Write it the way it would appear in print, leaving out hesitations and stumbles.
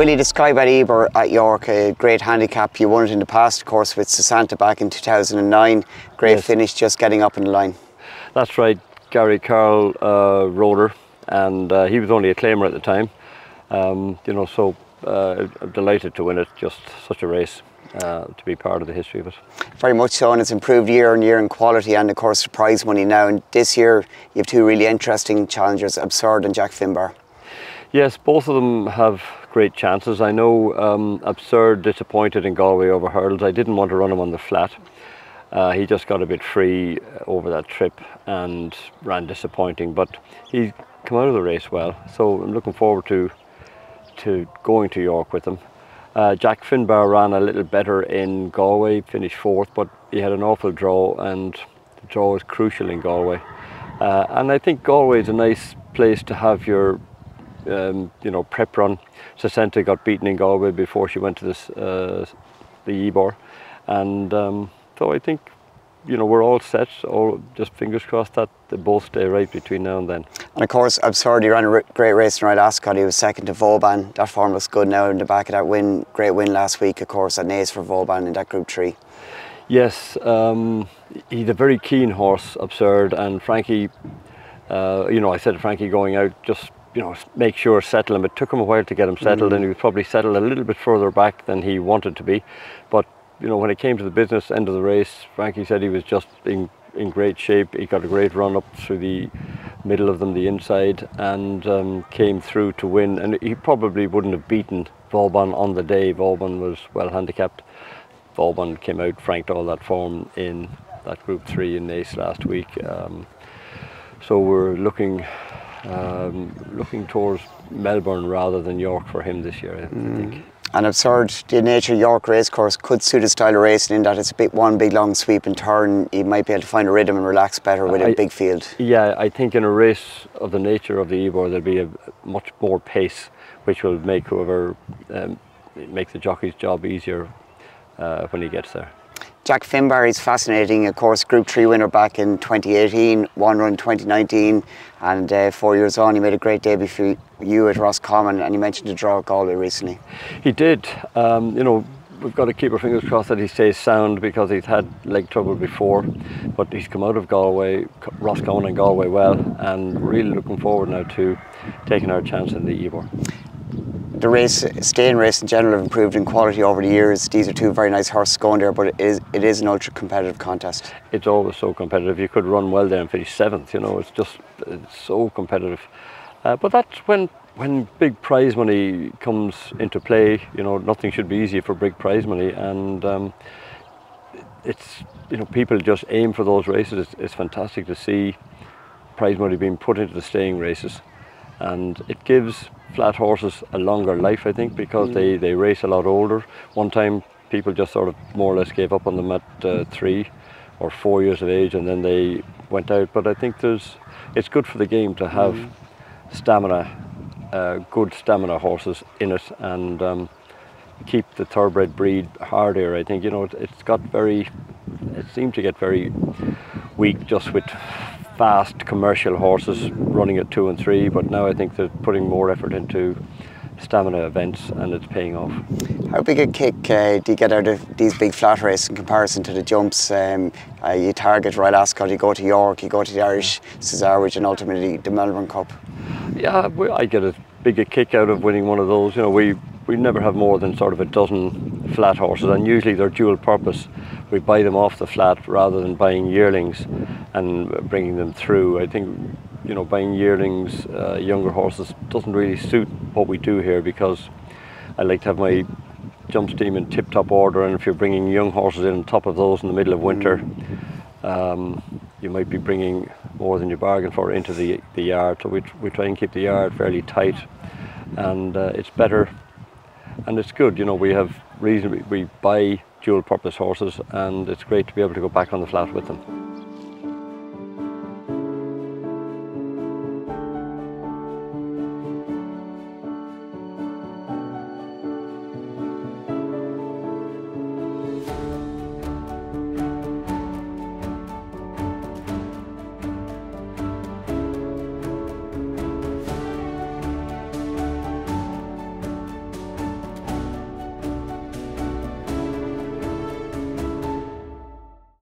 Willie, describe at Ebor at York, a great handicap. You won it in the past, of course, with Santa back in 2009. Great finish, just getting up in the line. That's right. Gary Carroll rode her, and he was only a claimer at the time. I'm delighted to win it. Just such a race to be part of the history of it. Very much so, and it's improved year on year in quality and, of course, the prize money now. And this year, you have two really interesting challengers, Absurd and Jack Finbar. Yes, both of them have great chances. I know Absurd disappointed in Galway over hurdles. I didn't want to run him on the flat. He just got a bit free over that trip and ran disappointing, but he come out of the race well. So I'm looking forward to going to York with him. Jack Finbar ran a little better in Galway, finished fourth, but he had an awful draw, and the draw is crucial in Galway. And I think Galway is a nice place to have your prep run. Santa got beaten in Galway before she went to the Ebor, and so I think we're all set. Just fingers crossed that they both stay right between now and then. And of course, Absurd, he ran a great race in Right Ascot. He was second to Vauban. That form looks good now in the back of that win. Great win last week, of course, at Naas for Vauban in that Group 3. Yes, he's a very keen horse, Absurd, and Frankie. I said to Frankie going out, just make sure, settle him. It took him a while to get him settled, and he was probably settled a little bit further back than he wanted to be. But when it came to the business end of the race, Frankie said he was just in great shape. He got a great run up through the middle of them, the inside, and came through to win. And he probably wouldn't have beaten Vauban on the day. Vauban was well handicapped. Vauban came out, franked all that form in that Group 3 in Naas last week. So we're looking towards Melbourne rather than York for him this year, I think. And Absurd, the nature of York racecourse could suit his style of racing in that it's one big long sweep and turn. He might be able to find a rhythm and relax better with a big field. Yeah, I think in a race of the nature of the Ebor, there'll be a much more pace, which will make make the jockey's job easier when he gets there. Jack Finbar is fascinating, of course, Group 3 winner back in 2018, one run 2019, and 4 years on he made a great debut for you at Roscommon, and you mentioned the draw at Galway recently. He did. We've got to keep our fingers crossed that he stays sound, because he's had leg trouble before, but he's come out of Galway, Roscommon and Galway well, and really looking forward now to taking our chance in the Ebor. The staying race in general have improved in quality over the years. These are two very nice horses going there, but it is an ultra competitive contest. It's always so competitive. You could run well there and finish 7th, it's so competitive. But that's when big prize money comes into play. Nothing should be easy for big prize money, and it's people just aim for those races. It's fantastic to see prize money being put into the staying races, and it gives flat horses a longer life, I think, because they race a lot older. One time people just sort of more or less gave up on them at 3 or 4 years of age, and then they went out. But I think it's good for the game to have stamina, good stamina horses in it, and keep the thoroughbred breed hardier. I think it seemed to get very weak just with fast commercial horses running at 2 and 3, but now I think they're putting more effort into stamina events, and it's paying off. How big a kick do you get out of these big flat races in comparison to the jumps? You target Right Ascot, you go to York, you go to the Irish Cesarewitch, and ultimately the Melbourne Cup. Yeah, I get as big a kick out of winning one of those. We never have more than sort of a dozen flat horses, and usually they're dual purpose. We buy them off the flat rather than buying yearlings and bringing them through. I think buying yearlings, younger horses, doesn't really suit what we do here, because I like to have my jumps team in tip-top order, and if you're bringing young horses in on top of those in the middle of winter, you might be bringing more than you bargain for into the yard. So we try and keep the yard fairly tight, and it's better and it's good. We buy dual purpose horses, and it's great to be able to go back on the flat with them.